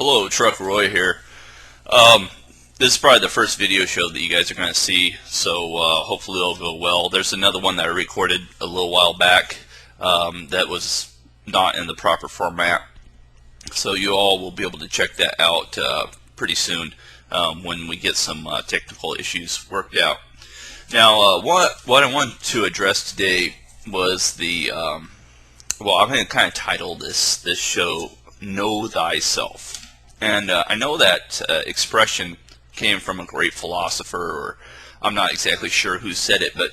Hello, Truck Roy here. This is probably the first video show that you guys are going to see, so hopefully it'll go well. There's another one that I recorded a little while back that was not in the proper format, so you all will be able to check that out pretty soon when we get some technical issues worked out. Now, what I wanted to address today was the, well, I'm going to kind of title this show, Know Thyself. And I know that expression came from a great philosopher, or I'm not exactly sure who said it, but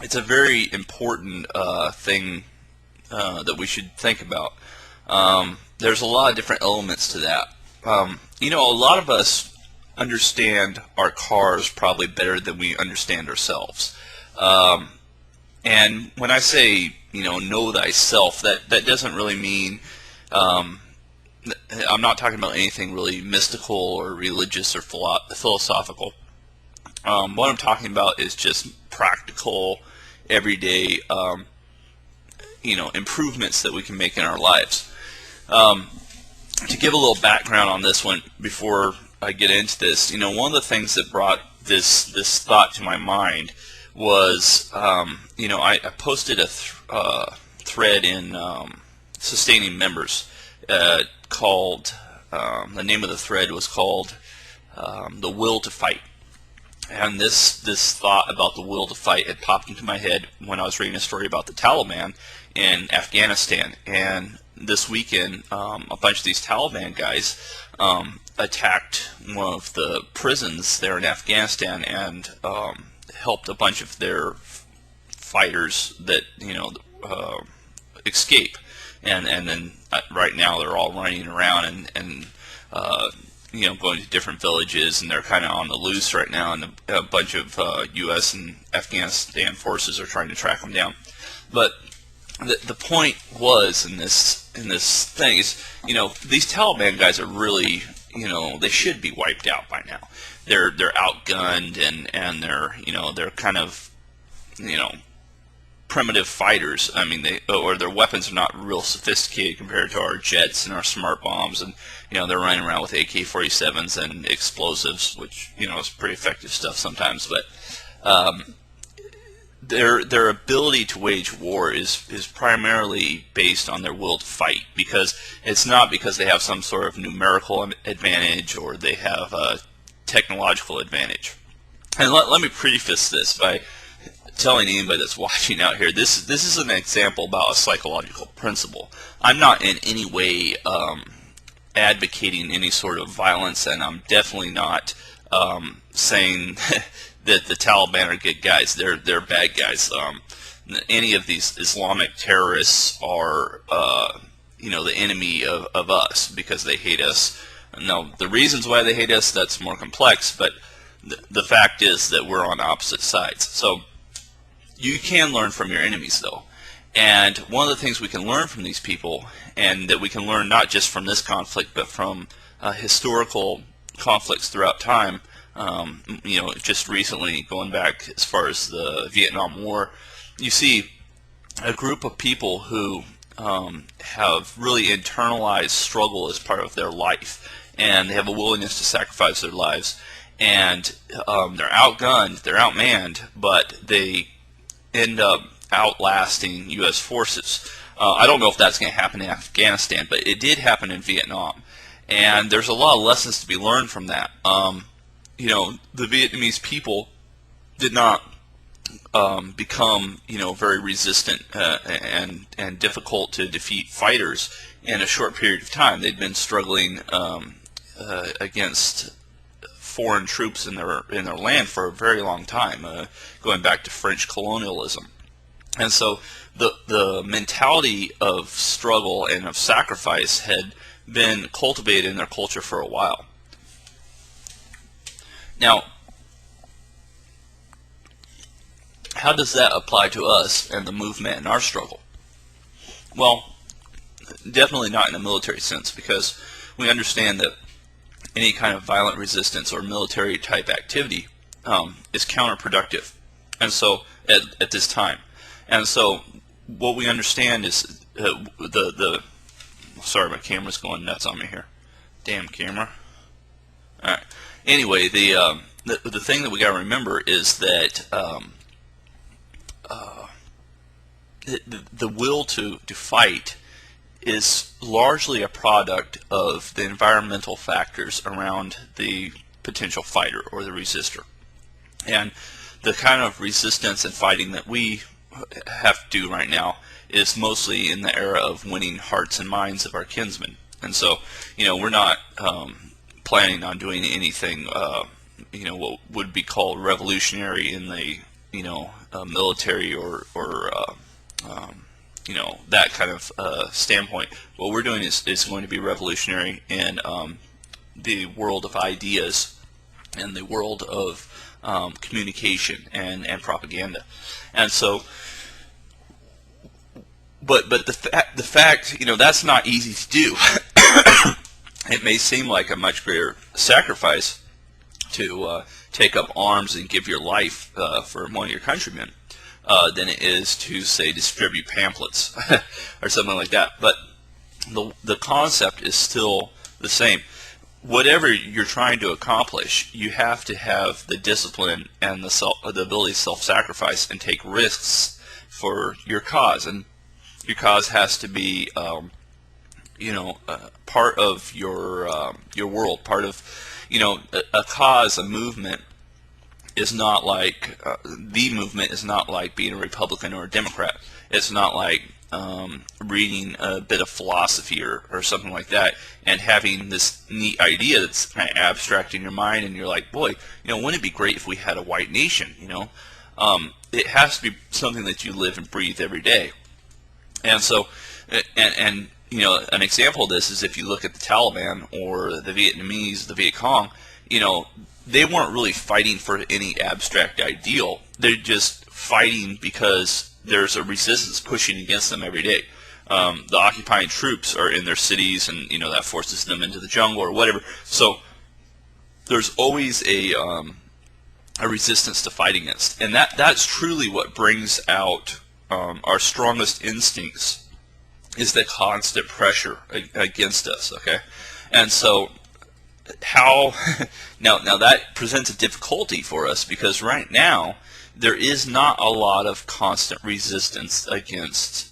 it's a very important thing that we should think about. There's a lot of different elements to that. You know, a lot of us understand our cars probably better than we understand ourselves. And when I say, you know thyself, that doesn't really mean, I'm not talking about anything really mystical or religious or philosophical. What I'm talking about is just practical, everyday, improvements that we can make in our lives. To give a little background on this one before I get into this, one of the things that brought this thought to my mind was, I posted a thread in Sustaining Members called, the name of the thread was called The Will to Fight. And this thought about the will to fight had popped into my head when I was reading a story about the Taliban in Afghanistan. And this weekend, a bunch of these Taliban guys attacked one of the prisons there in Afghanistan and helped a bunch of their fighters that escape. And then right now they're all running around and going to different villages, and they're kind of on the loose right now, and a bunch of U.S. and Afghanistan forces are trying to track them down. But the point was in this thing is, these Taliban guys are really, they should be wiped out by now. They're outgunned and they're kind of, primitive fighters. I mean, their weapons are not real sophisticated compared to our jets and our smart bombs, and they're running around with AK-47s and explosives, which is pretty effective stuff sometimes. But their ability to wage war is primarily based on their will to fight, because it's not because they have some sort of numerical advantage or they have a technological advantage. And let me preface this by telling anybody that's watching out here, this is an example about a psychological principle. I'm not in any way advocating any sort of violence, and I'm definitely not saying that the Taliban are good guys. They're bad guys. Any of these Islamic terrorists are the enemy of us because they hate us. Now, the reasons why they hate us, that's more complex, but the fact is that we're on opposite sides. So you can learn from your enemies, though. And one of the things we can learn from these people, and that we can learn not just from this conflict, but from historical conflicts throughout time, just recently, going back as far as the Vietnam War, you see a group of people who have really internalized struggle as part of their life, and they have a willingness to sacrifice their lives, and they're outgunned, they're outmanned, but they end up outlasting U.S. forces. I don't know if that's going to happen in Afghanistan, but it did happen in Vietnam. And there's a lot of lessons to be learned from that. The Vietnamese people did not become, very resistant and difficult to defeat fighters in a short period of time. They'd been struggling against foreign troops in their land for a very long time, going back to French colonialism. And so the mentality of struggle and of sacrifice had been cultivated in their culture for a while. Now, how does that apply to us and the movement and our struggle? Well, definitely not in a military sense, because we understand that any kind of violent resistance or military type activity is counterproductive, and so at this time. And so what we understand is sorry, my camera's going nuts on me here. Damn camera. All right. Anyway, the thing that we got to remember is that the will to fight is largely a product of the environmental factors around the potential fighter or the resistor. And the kind of resistance and fighting that we have to do right now is mostly in the era of winning hearts and minds of our kinsmen. And so, we're not planning on doing anything, what would be called revolutionary in the, military or that kind of standpoint. What we're doing is going to be revolutionary in the world of ideas and the world of communication and propaganda. And so, but the fact, that's not easy to do. It may seem like a much greater sacrifice to take up arms and give your life for one of your countrymen than it is to, say, distribute pamphlets or something like that. But the concept is still the same. Whatever you're trying to accomplish, you have to have the discipline and the ability to self-sacrifice and take risks for your cause. And your cause has to be, part of your world, part of, a cause, a movement is not like, the movement is not like being a Republican or a Democrat. It's not like reading a bit of philosophy or something like that and having this neat idea that's kind of abstract in your mind, and you're like, boy, wouldn't it be great if we had a white nation, It has to be something that you live and breathe every day. And so, and an example of this is if you look at the Taliban or the Vietnamese, the Viet Cong, they weren't really fighting for any abstract ideal. They're just fighting because there's a resistance pushing against them every day. The occupying troops are in their cities, and that forces them into the jungle or whatever. So there's always a resistance to fight against, and that's truly what brings out our strongest instincts, is the constant pressure against us. Okay, and so how now that presents a difficulty for us, because right now there is not a lot of constant resistance against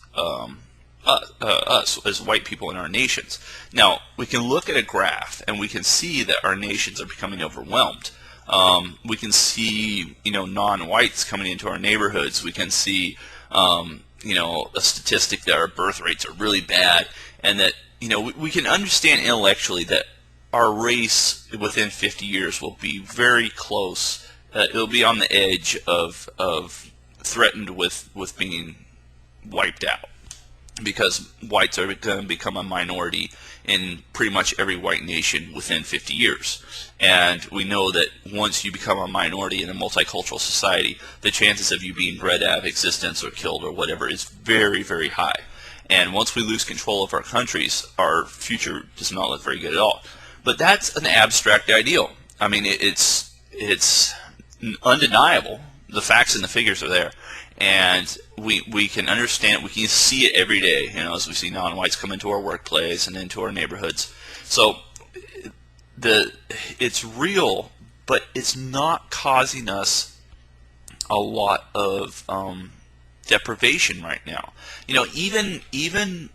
us as white people in our nations. Now, we can look at a graph and we can see that our nations are becoming overwhelmed. We can see, non-whites coming into our neighborhoods. We can see, a statistic that our birth rates are really bad, and that, we can understand intellectually that our race within 50 years will be very close. It'll be on the edge of threatened with being wiped out, because whites are going to become a minority in pretty much every white nation within 50 years. And we know that once you become a minority in a multicultural society, the chances of you being bred out of existence or killed or whatever is very, very high. And once we lose control of our countries, our future does not look very good at all. But that's an abstract ideal. I mean, it's undeniable. The facts and the figures are there, and we can understand. We can see it every day. As we see non-whites come into our workplace and into our neighborhoods. So it's real, but it's not causing us a lot of deprivation right now. Even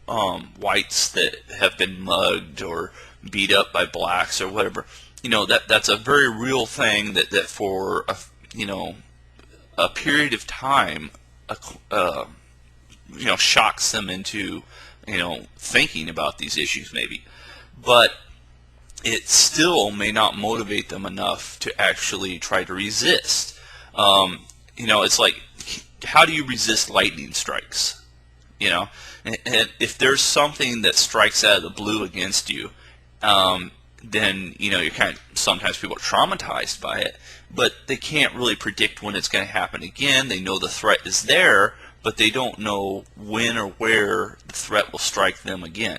whites that have been mugged or beat up by blacks or whatever, that's a very real thing that for a period of time shocks them into thinking about these issues maybe, but it still may not motivate them enough to actually try to resist. It's like, how do you resist lightning strikes? And if there's something that strikes out of the blue against you, then you're sometimes people are traumatized by it, but they can't really predict when it's going to happen again. They know the threat is there, but they don't know when or where the threat will strike them again.